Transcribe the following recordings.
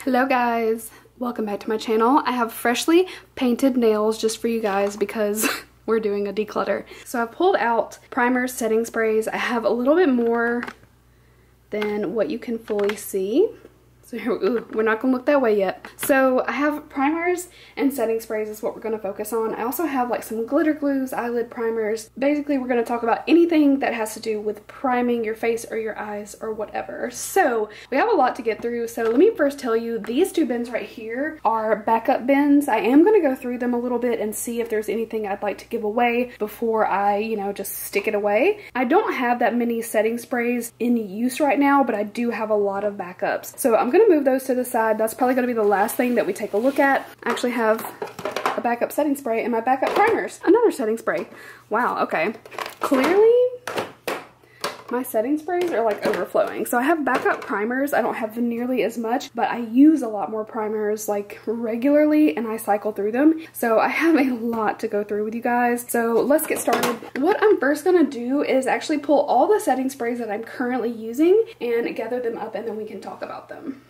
Hello guys, welcome back to my channel. I have freshly painted nails just for you guys because we're doing a declutter. So I've pulled out primers, setting sprays. I have a little bit more than what you can fully see. So here, we're not gonna look that way yet. So I have primers and setting sprays is what we're gonna focus on. I also have like some glitter glues, eyelid primers. Basically, we're gonna talk about anything that has to do with priming your face or your eyes or whatever. So we have a lot to get through. So let me first tell you, these two bins right here are backup bins. I am gonna go through them a little bit and see if there's anything I'd like to give away before I, just stick it away. I don't have that many setting sprays in use right now, but I do have a lot of backups. So I'm gonna move those to the side. That's probably going to be the last thing that we take a look at. I actually have a backup setting spray and my backup primers. Another setting spray. Wow, okay. Clearly, my setting sprays are like overflowing. So I have backup primers. I don't have nearly as much, but I use a lot more primers like regularly and I cycle through them. So I have a lot to go through with you guys. So let's get started. What I'm first gonna do is actually pull all the setting sprays that I'm currently using and gather them up, and then we can talk about them.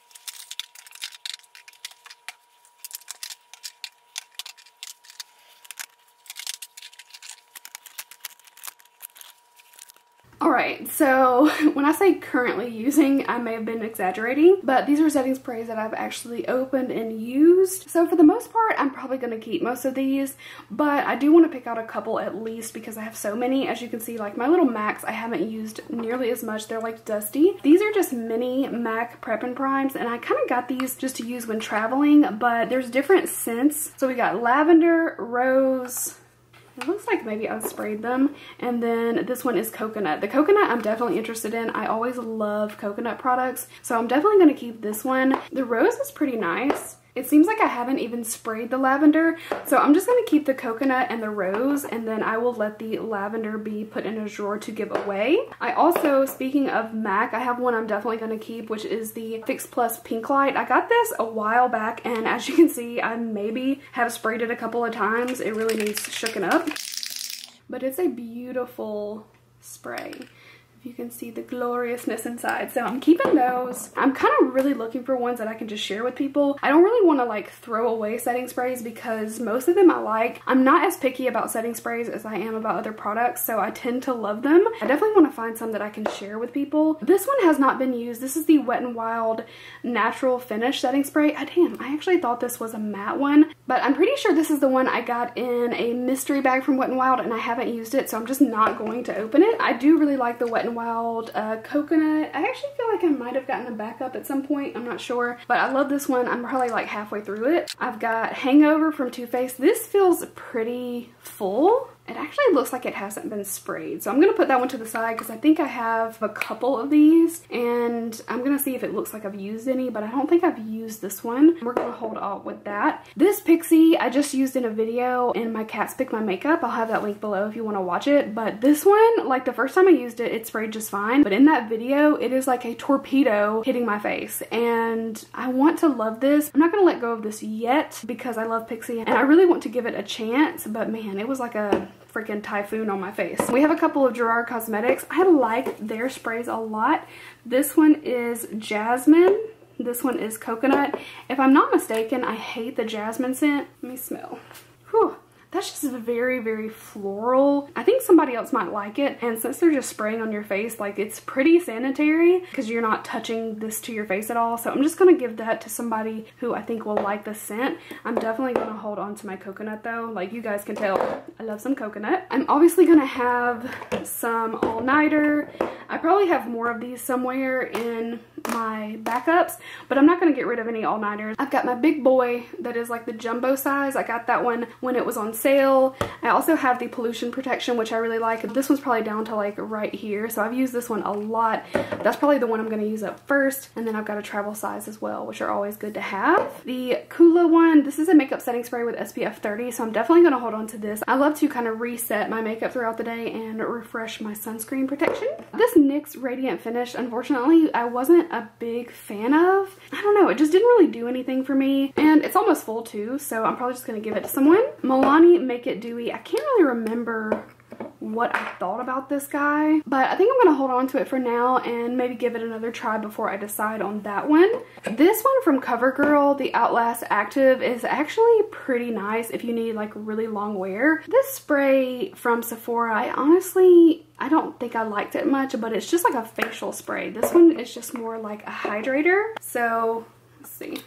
Alright, so when I say currently using, I may have been exaggerating, but these are setting sprays that I've actually opened and used. So for the most part, I'm probably going to keep most of these, but I do want to pick out a couple at least because I have so many. As you can see, like my little MACs, I haven't used nearly as much. They're like dusty. These are just mini MAC Prep and Primes, and I kind of got these just to use when traveling, but there's different scents. So we got lavender, rose, it looks like maybe I've sprayed them. And then this one is coconut. The coconut I'm definitely interested in. I always love coconut products, so I'm definitely going to keep this one. The rose is pretty nice. It seems like I haven't even sprayed the lavender, so I'm just going to keep the coconut and the rose, and then I will let the lavender be put in a drawer to give away. I also, speaking of MAC, I have one I'm definitely going to keep, which is the Fix Plus Pink Light. I got this a while back, and as you can see, I maybe have sprayed it a couple of times. It really needs shooken up, but it's a beautiful spray. If you can see the gloriousness inside. So I'm keeping those. I'm kind of really looking for ones that I can just share with people. I don't really want to like throw away setting sprays because most of them I like. I'm not as picky about setting sprays as I am about other products, so I tend to love them. I definitely want to find some that I can share with people. This one has not been used. This is the Wet n Wild Natural Finish setting spray. Damn, I actually thought this was a matte one, but I'm pretty sure this is the one I got in a mystery bag from Wet n Wild, and I haven't used it, so I'm just not going to open it. I do really like the Wet n Wild coconut. I actually feel like I might have gotten a backup at some point. I'm not sure, but I love this one. I'm probably like halfway through it. I've got Hangover from Too Faced. This feels pretty full. It actually looks like it hasn't been sprayed, so I'm going to put that one to the side because I think I have a couple of these, and I'm going to see if it looks like I've used any, but I don't think I've used this one. We're going to hold off with that. This Pixie I just used in a video in my Cats Pick My Makeup. I'll have that link below if you want to watch it, but this one, like the first time I used it, it sprayed just fine, but in that video, it is like a torpedo hitting my face, and I want to love this. I'm not going to let go of this yet because I love Pixie, and I really want to give it a chance, but man, it was like a freaking typhoon on my face. We have a couple of Gerard Cosmetics. I like their sprays a lot. This one is Jasmine. This one is Coconut. If I'm not mistaken, I hate the Jasmine scent. Let me smell. Whew. That's just very, very floral. I think somebody else might like it. And since they're just spraying on your face, like it's pretty sanitary because you're not touching this to your face at all. So I'm just going to give that to somebody who I think will like the scent. I'm definitely going to hold on to my coconut though. Like you guys can tell, I love some coconut. I'm obviously going to have some all-nighter. I probably have more of these somewhere in my backups, but I'm not going to get rid of any all-nighters. I've got my big boy that is like the jumbo size. I got that one when it was on sale. I also have the pollution protection, which I really like. This one's probably down to like right here, so I've used this one a lot. That's probably the one I'm going to use up first, and then I've got a travel size as well, which are always good to have. The Kula one, this is a makeup setting spray with SPF 30, so I'm definitely going to hold on to this. I love to kind of reset my makeup throughout the day and refresh my sunscreen protection. This NYX Radiant Finish, unfortunately, I wasn't a big fan of. I don't know, it just didn't really do anything for me, and it's almost full too, so I'm probably just going to give it to someone. Milani Make It Dewy. I can't really remember what I thought about this guy, but I think I'm gonna hold on to it for now and maybe give it another try before I decide on that one. This one from CoverGirl, the Outlast Active, is actually pretty nice if you need like really long wear. This spray from Sephora, I don't think I liked it much, but it's just like a facial spray. This one is just more like a hydrator. So let's see.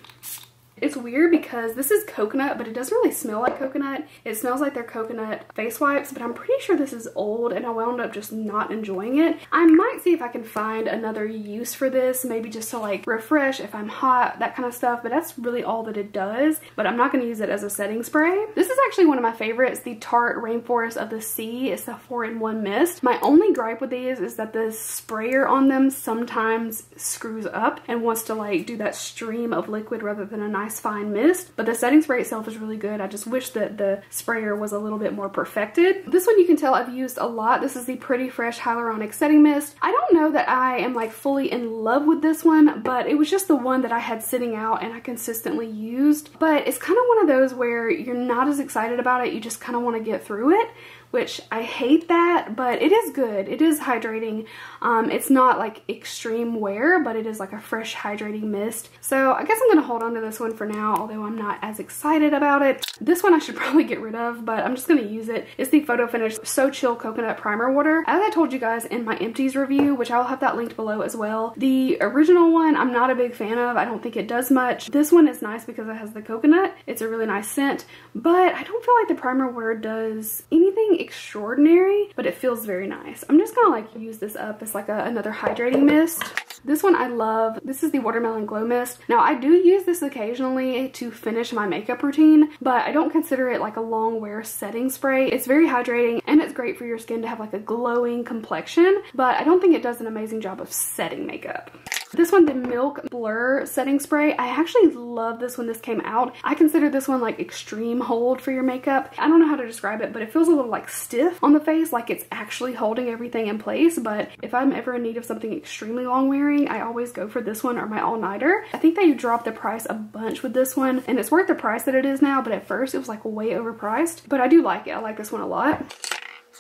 It's weird because this is coconut, but it doesn't really smell like coconut. It smells like their coconut face wipes, but I'm pretty sure this is old and I wound up just not enjoying it. I might see if I can find another use for this, maybe just to like refresh if I'm hot, that kind of stuff, but that's really all that it does. But I'm not going to use it as a setting spray. This is actually one of my favorites, the Tarte Rainforest of the Sea. It's a 4-in-1 mist. My only gripe with these is that the sprayer on them sometimes screws up and wants to like do that stream of liquid rather than a nice fine mist, but the setting spray itself is really good. I just wish that the sprayer was a little bit more perfected. This one you can tell I've used a lot. This is the Pretty Fresh Hyaluronic Setting Mist. I don't know that I am like fully in love with this one, but it was just the one that I had sitting out and I consistently used. But it's kind of one of those where you're not as excited about it, you just kind of want to get through it, which I hate that, but it is good. It is hydrating. It's not like extreme wear, but it is like a fresh hydrating mist. So I guess I'm gonna hold on to this one for now, although I'm not as excited about it. This one I should probably get rid of, but I'm just gonna use it. It's the Photo Finish So Chill Coconut Primer Water. As I told you guys in my empties review, which I'll have that linked below as well, the original one I'm not a big fan of. I don't think it does much. This one is nice because it has the coconut. It's a really nice scent, but I don't feel like the primer water does anything extraordinary, but it feels very nice. I'm just gonna like use this up as like another hydrating mist. This one I love. This is the Watermelon Glow Mist. Now I do use this occasionally to finish my makeup routine, but I don't consider it like a long wear setting spray. It's very hydrating and it's great for your skin to have like a glowing complexion, but I don't think it does an amazing job of setting makeup. This one, the Milk Blur Setting Spray. I actually love this when this came out. I consider this one like extreme hold for your makeup. I don't know how to describe it, but it feels a little like stiff on the face, like it's actually holding everything in place. But if I'm ever in need of something extremely long wearing, I always go for this one or my all-nighter. I think they dropped the price a bunch with this one, and it's worth the price that it is now, but at first it was like way overpriced. But I do like it. I like this one a lot.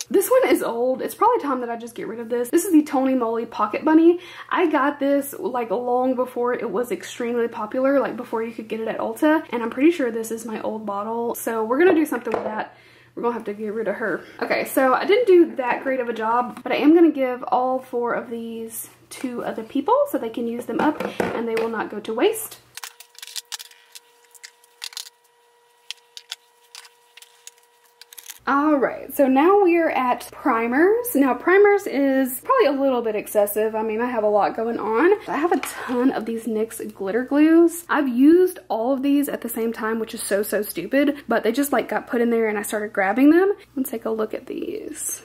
This one is old. It's probably time that I just get rid of this. This is the Tony Moly Pocket Bunny. I got this like long before it was extremely popular, like before you could get it at Ulta, and I'm pretty sure this is my old bottle. So we're gonna do something with that. We're gonna have to get rid of her. Okay, so I didn't do that great of a job, but I am gonna give all 4 of these to other people so they can use them up and they will not go to waste. Alright, so now we are at primers. Now primers is probably a little bit excessive. I mean, I have a lot going on. I have a ton of these NYX glitter glues. I've used all of these at the same time, which is so stupid, but they just like got put in there and I started grabbing them. Let's take a look at these.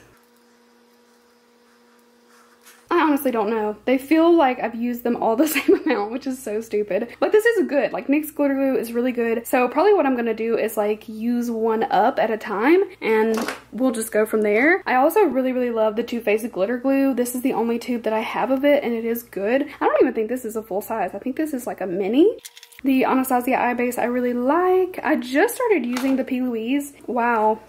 I honestly don't know. They feel like I've used them all the same amount, which is so stupid. But this is good. Like NYX glitter glue is really good. So probably what I'm gonna do is like use one up at a time and we'll just go from there. I also really love the Too Faced glitter glue. This is the only tube that I have of it and it is good. I don't even think this is a full size. I think this is like a mini. The Anastasia Eye Base I really like. I just started using the P. Louise. Wow.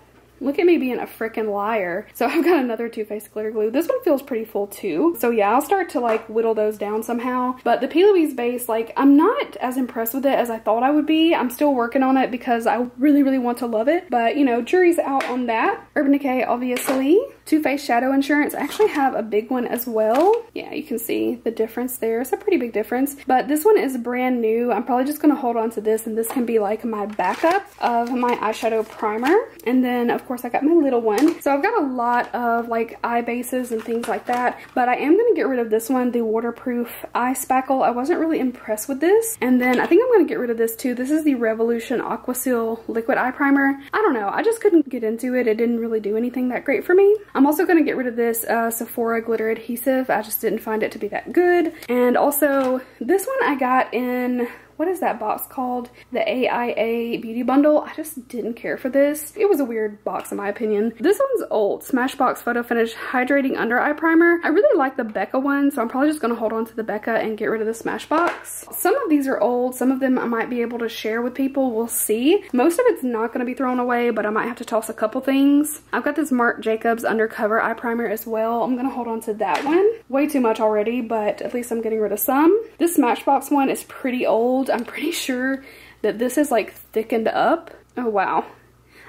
Look at me being a freaking liar. So I've got another Too Faced glitter glue. This one feels pretty full too. So yeah, I'll start to like whittle those down somehow. But the P. Louise base, like I'm not as impressed with it as I thought I would be. I'm still working on it because I really want to love it. But you know, jury's out on that. Urban Decay, obviously. Too Faced Shadow Insurance. I actually have a big one as well. Yeah, you can see the difference there. It's a pretty big difference. But this one is brand new. I'm probably just gonna hold on to this and this can be like my backup of my eyeshadow primer. And then of course I got my little one. So I've got a lot of like eye bases and things like that, but I am gonna get rid of this one, the Waterproof Eye Spackle. I wasn't really impressed with this. And then I think I'm gonna get rid of this too. This is the Revolution Aquasil Liquid Eye Primer. I don't know, I just couldn't get into it. It didn't really do anything that great for me. I'm also gonna get rid of this Sephora Glitter Adhesive. I just didn't find it to be that good. And also this one I got in, what is that box called? The AIA Beauty Bundle. I just didn't care for this. It was a weird box in my opinion. This one's old. Smashbox Photo Finish Hydrating Under Eye Primer. I really like the Becca one, so I'm probably just gonna hold on to the Becca and get rid of the Smashbox. Some of these are old. Some of them I might be able to share with people. We'll see. Most of it's not gonna be thrown away, but I might have to toss a couple things. I've got this Marc Jacobs Undercover Eye Primer as well. I'm gonna hold on to that one. Way too much already, but at least I'm getting rid of some. This Smashbox one is pretty old. I'm pretty sure that this is like thickened up. Oh wow.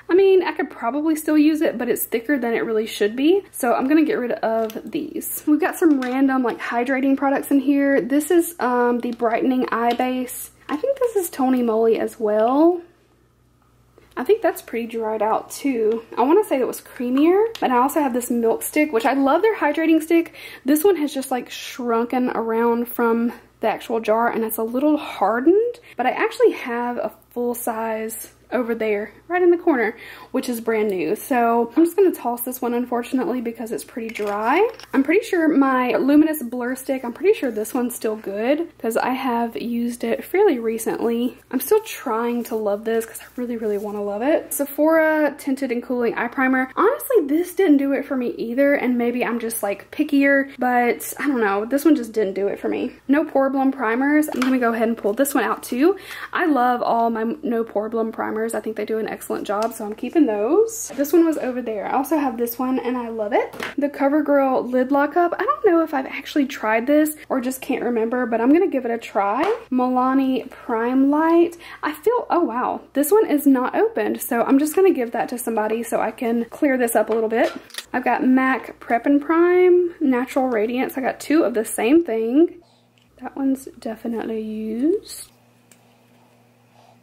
I mean, I could probably still use it, but it's thicker than it really should be. So I'm gonna get rid of these. We've got some random like hydrating products in here. This is the Brightening Eye Base. I think this is Tony Moly as well. I think that's pretty dried out too. I want to say it was creamier, but I also have this milk stick, which I love their hydrating stick. This one has just like shrunken around from the actual jar and it's a little hardened, but I actually have a full size over there right in the corner, which is brand new. So I'm just gonna toss this one unfortunately because it's pretty dry. I'm pretty sure my Luminous Blur Stick, I'm pretty sure this one's still good because I have used it fairly recently. I'm still trying to love this because I really want to love it. Sephora Tinted and Cooling Eye Primer. Honestly, this didn't do it for me either, and maybe I'm just like pickier, but I don't know, this one just didn't do it for me. No Poreblem primers. I'm gonna go ahead and pull this one out too. I love all my No Poreblem primers. I think they do an excellent job, so I'm keeping those. This one was over there. I also have this one and I love it. The CoverGirl Lid Lockup. I don't know if I've actually tried this or just can't remember, but I'm gonna give it a try. Milani Prime Light. I feel, oh wow, this one is not opened, so I'm just gonna give that to somebody so I can clear this up a little bit. I've got MAC Prep and Prime Natural Radiance. I got two of the same thing. That one's definitely used.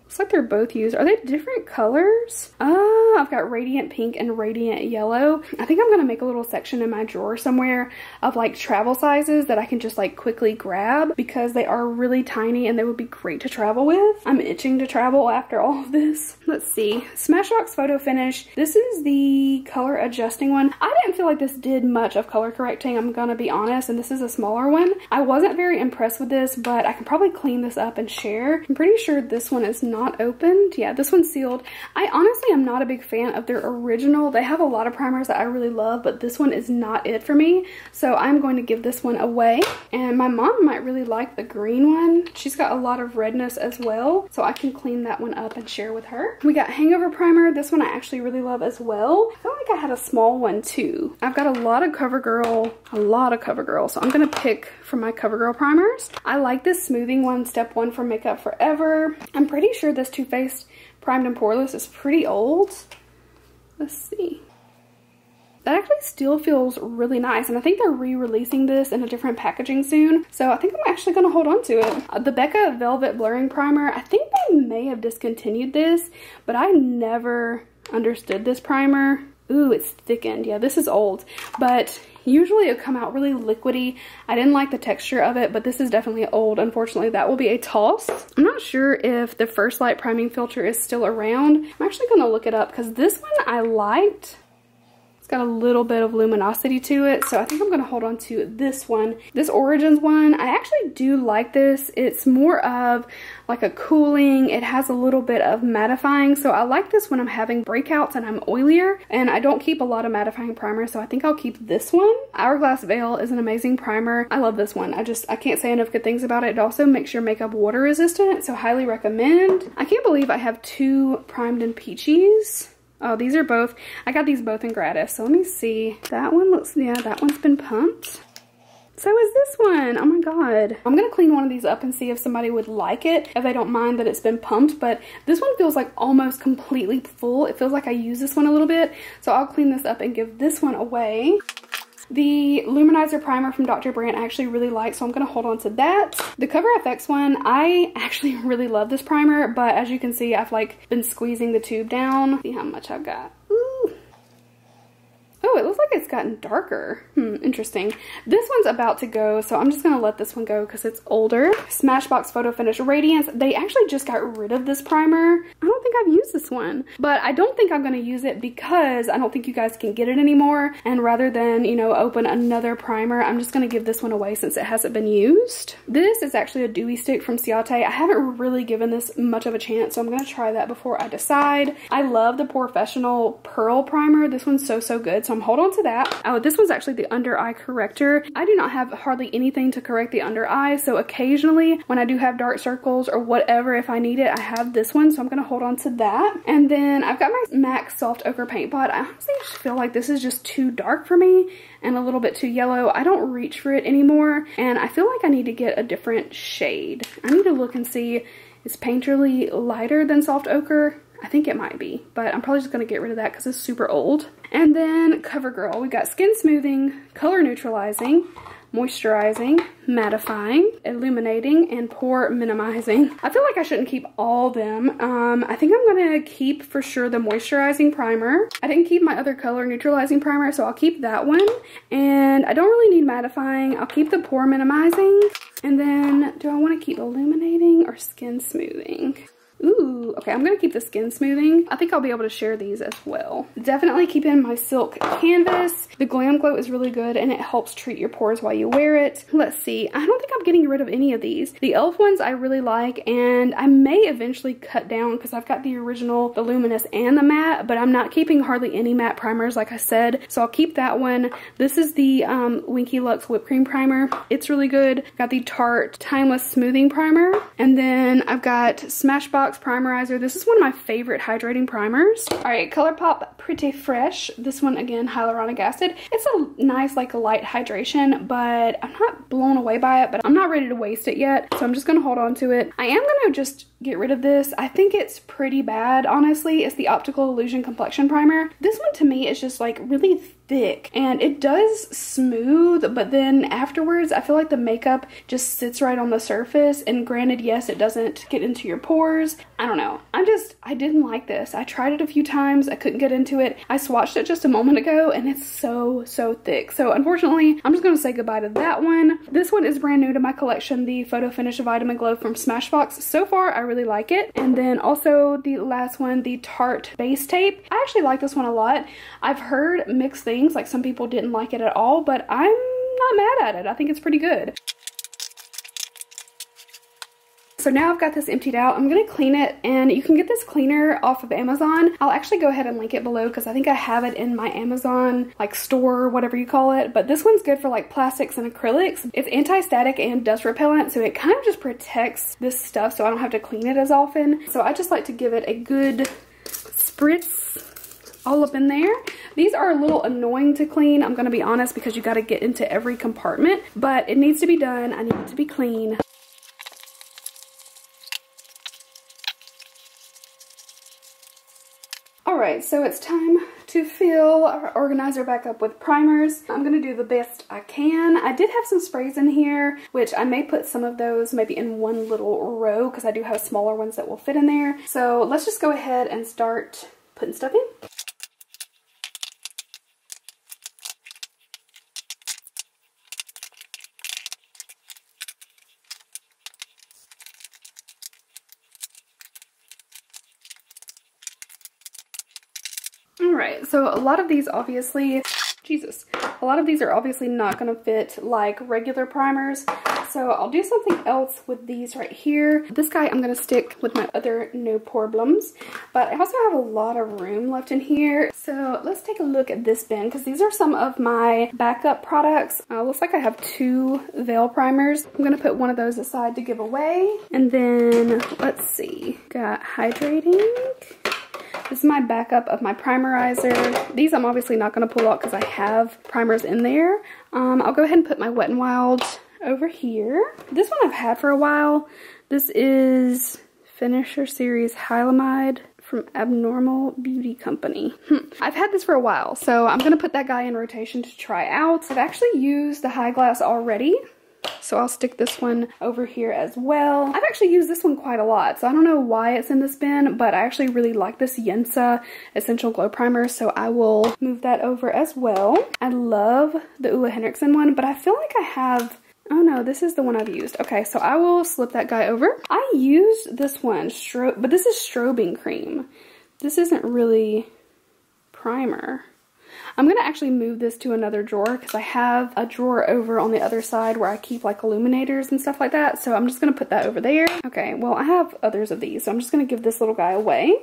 Looks like they're both used. Are they different colors? I've got Radiant Pink and Radiant Yellow. I think I'm gonna make a little section in my drawer somewhere of like travel sizes that I can just like quickly grab because they are really tiny and they would be great to travel with. I'm itching to travel after all of this. Let's see. Smashbox Photo Finish. This is the color adjusting one. I didn't feel like this did much of color correcting, I'm gonna be honest, and this is a smaller one. I wasn't very impressed with this, but I can probably clean this up and share. I'm pretty sure this one is not opened. Yeah, this one's sealed. I honestly am not a big fan of their original. They have a lot of primers that I really love, but this one is not it for me. So I'm going to give this one away. And my mom might really like the green one. She's got a lot of redness as well, so I can clean that one up and share with her. We got Hangover Primer. This one I actually really love as well. I feel like I had a small one too. I've got a lot of CoverGirl, so I'm gonna pick from my CoverGirl primers. I like this smoothing one, Step 1 from Makeup Forever. I'm pretty sure this Too Faced Primed and Poreless is pretty old. Let's see. That actually still feels really nice, and I think they're re-releasing this in a different packaging soon, so I think I'm actually going to hold on to it. The Becca Velvet Blurring Primer, I think they may have discontinued this, but I never understood this primer. Ooh, it's thickened. Yeah, this is old, but usually it come out really liquidy. I didn't like the texture of it, but this is definitely old. Unfortunately, that will be a toss. I'm not sure if the First Light priming filter is still around. I'm actually going to look it up because this one I liked. It's got a little bit of luminosity to it, so I think I'm going to hold on to this one. This Origins one, I actually do like this. It's more of like a cooling. It has a little bit of mattifying, so I like this when I'm having breakouts and I'm oilier, and I don't keep a lot of mattifying primer, so I think I'll keep this one. Hourglass Veil is an amazing primer. I love this one. I can't say enough good things about it. It also makes your makeup water resistant, so highly recommend. I can't believe I have two Primed and Peachies. Oh, these are both, I got these both in gratis, so let me see. That one looks, yeah, that one's been pumped. So is this one. Oh my god. I'm gonna clean one of these up and see if somebody would like it, if they don't mind that it's been pumped, but this one feels like almost completely full. It feels like I use this one a little bit, so I'll clean this up and give this one away. The Luminizer Primer from Dr. Brandt I actually really like, so I'm going to hold on to that. The Cover FX one, I actually really love this primer, but as you can see, I've like been squeezing the tube down. See how much I've got. Ooh. Oh, it looks like it's gotten darker. Interesting. This one's about to go, so I'm just going to let this one go because it's older. Smashbox Photo Finish Radiance. They actually just got rid of this primer. I don't think think I've used this one, but I don't think I'm going to use it because I don't think you guys can get it anymore. And rather than, you know, open another primer, I'm just going to give this one away since it hasn't been used. This is actually a dewy stick from Ciate. I haven't really given this much of a chance, so I'm going to try that before I decide. I love the Professional Pearl Primer. This one's so good, so I'm holding on to that. Oh, this one's actually the under eye corrector. I do not have hardly anything to correct the under eye, so occasionally when I do have dark circles or whatever, if I need it, I have this one, so I'm going to hold on to that. And then I've got my MAC Soft Ochre Paint Pot. I honestly just feel like this is just too dark for me and a little bit too yellow. I don't reach for it anymore, and I feel like I need to get a different shade. I need to look and see, is Painterly lighter than Soft Ochre? I think it might be, but I'm probably just going to get rid of that because it's super old. And then CoverGirl, we got Skin Smoothing, Color Neutralizing, Moisturizing, Mattifying, Illuminating, and Pore Minimizing. I feel like I shouldn't keep all them. I think I'm going to keep for sure the Moisturizing Primer. I didn't keep my other Color Neutralizing Primer, so I'll keep that one. And I don't really need Mattifying. I'll keep the Pore Minimizing. And then, do I want to keep Illuminating or Skin Smoothing? Ooh, okay, I'm gonna keep the Skin Smoothing. I think I'll be able to share these as well. Definitely keep in my Silk Canvas. The Glam Glow is really good and it helps treat your pores while you wear it. Let's see, I don't think I'm getting rid of any of these. The e.l.f. ones I really like, and I may eventually cut down because I've got the original, the Luminous, and the matte, but I'm not keeping hardly any matte primers like I said, so I'll keep that one. This is the Winky Lux Whipped Cream Primer. It's really good. Got the Tarte Timeless Smoothing Primer, and then I've got Smashbox Primerizer. This is one of my favorite hydrating primers. All right, ColourPop Pretty Fresh. This one, again, hyaluronic acid. It's a nice, like, light hydration, but I'm not blown away by it, but I'm not ready to waste it yet, so I'm just gonna hold on to it. I am gonna just get rid of this. I think it's pretty bad, honestly. It's the Optical Illusion Complexion Primer. This one to me is just like really thick and it does smooth, but then afterwards I feel like the makeup just sits right on the surface, and granted, yes, it doesn't get into your pores. I don't know. I didn't like this. I tried it a few times. I couldn't get into it. I swatched it just a moment ago and it's so thick. So unfortunately, I'm just gonna say goodbye to that one. This one is brand new to my collection, the Photo Finish Vitamin Glow from Smashbox. So far, I really like it. And then also the last one, the Tarte Base Tape. I actually like this one a lot. I've heard mixed things, like some people didn't like it at all, but I'm not mad at it. I think it's pretty good. So now I've got this emptied out. I'm going to clean it, and you can get this cleaner off of Amazon. I'll actually go ahead and link it below because I think I have it in my Amazon like store, whatever you call it. But this one's good for like plastics and acrylics. It's anti-static and dust repellent, so it kind of just protects this stuff so I don't have to clean it as often. So I just like to give it a good spritz all up in there. These are a little annoying to clean, I'm going to be honest, because you got to get into every compartment, but it needs to be done. I need it to be clean. Alright, so it's time to fill our organizer back up with primers. I'm going to do the best I can. I did have some sprays in here, which I may put some of those maybe in one little row because I do have smaller ones that will fit in there. So let's just go ahead and start putting stuff in. Alright, so a lot of these obviously, a lot of these are obviously not going to fit like regular primers. So I'll do something else with these right here. This guy I'm going to stick with my other no problems, but I also have a lot of room left in here. So let's take a look at this bin because these are some of my backup products. Looks like I have 2 Veil primers. I'm going to put one of those aside to give away. And then let's see, got hydrating. This is my backup of my primerizer. These I'm obviously not going to pull out because I have primers in there. I'll go ahead and put my Wet n Wild over here. This one I've had for a while. This is Finisher Series Hyaluronide from Abnormal Beauty Company. I've had this for a while, so I'm going to put that guy in rotation to try out. I've actually used the High Glass already, so I'll stick this one over here as well. I've actually used this one quite a lot, so I don't know why it's in this bin, but I actually really like this Yensa Essential Glow Primer, so I will move that over as well. I love the Ulla Henriksen one, but I feel like I have Oh no, this is the one I've used. Okay, so I will slip that guy over. I used this one, but this is strobing cream. This isn't really primer. I'm gonna actually move this to another drawer because I have a drawer over on the other side where I keep like illuminators and stuff like that. So I'm just gonna put that over there. Okay, well I have others of these, so I'm just gonna give this little guy away.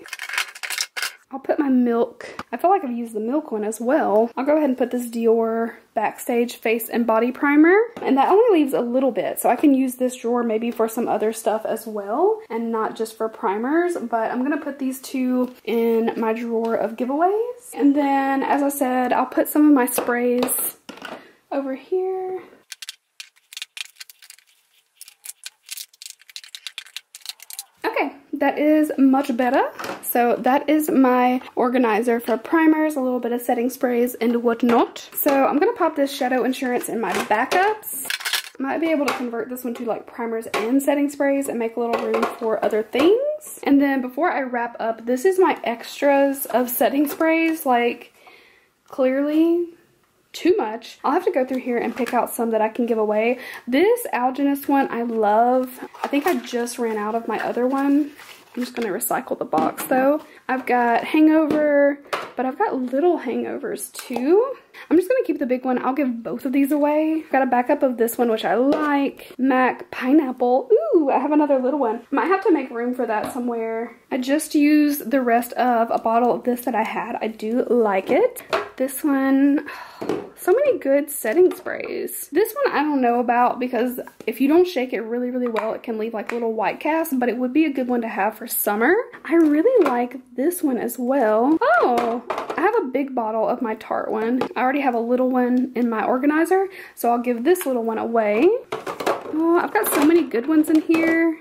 I'll put my milk. I feel like I've used the milk one as well. I'll go ahead and put this Dior Backstage Face and Body Primer. And that only leaves a little bit, so I can use this drawer maybe for some other stuff as well, and not just for primers. But I'm gonna put these two in my drawer of giveaways. And then, as I said, I'll put some of my sprays over here. Okay, that is much better. So that is my organizer for primers, a little bit of setting sprays and whatnot. So I'm gonna pop this Shadow Insurance in my backups. Might be able to convert this one to like primers and setting sprays and make a little room for other things. And then before I wrap up, this is my extras of setting sprays. Like, clearly too much. I'll have to go through here and pick out some that I can give away. This Alginist one I love. I think I just ran out of my other one. I'm just going to recycle the box though. I've got Hangover, but I've got little hangovers too. I'm just going to keep the big one. I'll give both of these away. I've got a backup of this one, which I like. MAC Pineapple. Ooh, I have another little one. Might have to make room for that somewhere. I just used the rest of a bottle of this that I had. I do like it. This one, so many good setting sprays. This one I don't know about because if you don't shake it really, really well, it can leave like little white casts, but it would be a good one to have for summer. I really like this one as well. Oh, I have a big bottle of my Tarte one. I already have a little one in my organizer, so I'll give this little one away. Oh, I've got so many good ones in here.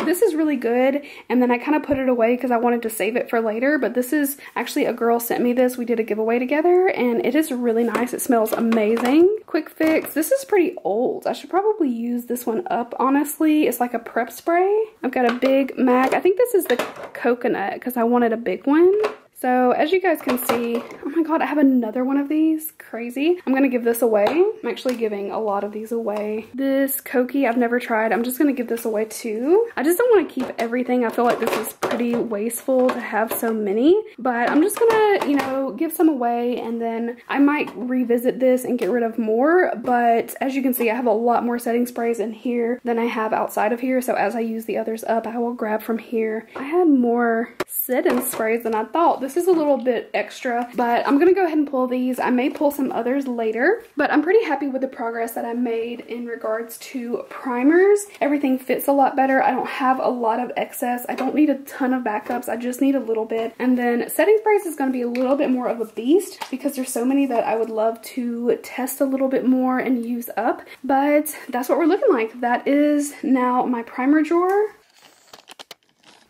This is really good, and then I kind of put it away because I wanted to save it for later, but this is actually, a girl sent me this. We did a giveaway together, and it is really nice. It smells amazing. Quick Fix. This is pretty old. I should probably use this one up, honestly. It's like a prep spray. I've got a big MAC. I think this is the coconut because I wanted a big one. So as you guys can see, oh my god, I have another one of these. Crazy. I'm gonna give this away. I'm actually giving a lot of these away. This Koki I've never tried. I'm just gonna give this away too. I just don't want to keep everything. I feel like this is pretty wasteful to have so many, but I'm just gonna, you know, give some away, and then I might revisit this and get rid of more. But as you can see, I have a lot more setting sprays in here than I have outside of here. So as I use the others up, I will grab from here. I had more setting sprays than I thought. This is a little bit extra, but I'm gonna go ahead and pull these. I may pull some others later, but I'm pretty happy with the progress that I made in regards to primers. Everything fits a lot better. I don't have a lot of excess. I don't need a ton of backups. I just need a little bit. And then setting sprays is gonna be a little bit more of a beast because there's so many that I would love to test a little bit more and use up, but that's what we're looking like. That is now my primer drawer.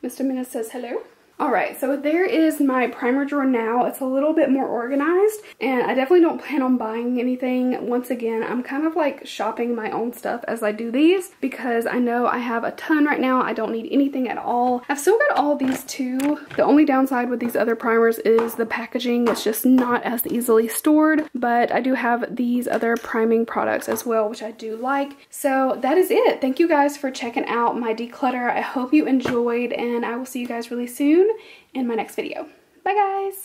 Mr. Minutes says hello. Alright, so there is my primer drawer now. It's a little bit more organized, and I definitely don't plan on buying anything. Once again, I'm kind of like shopping my own stuff as I do these because I know I have a ton right now. I don't need anything at all. I've still got all these too. The only downside with these other primers is the packaging. It's just not as easily stored, but I do have these other priming products as well, which I do like. So that is it. Thank you guys for checking out my declutter. I hope you enjoyed, and I will see you guys really soon in my next video. Bye guys!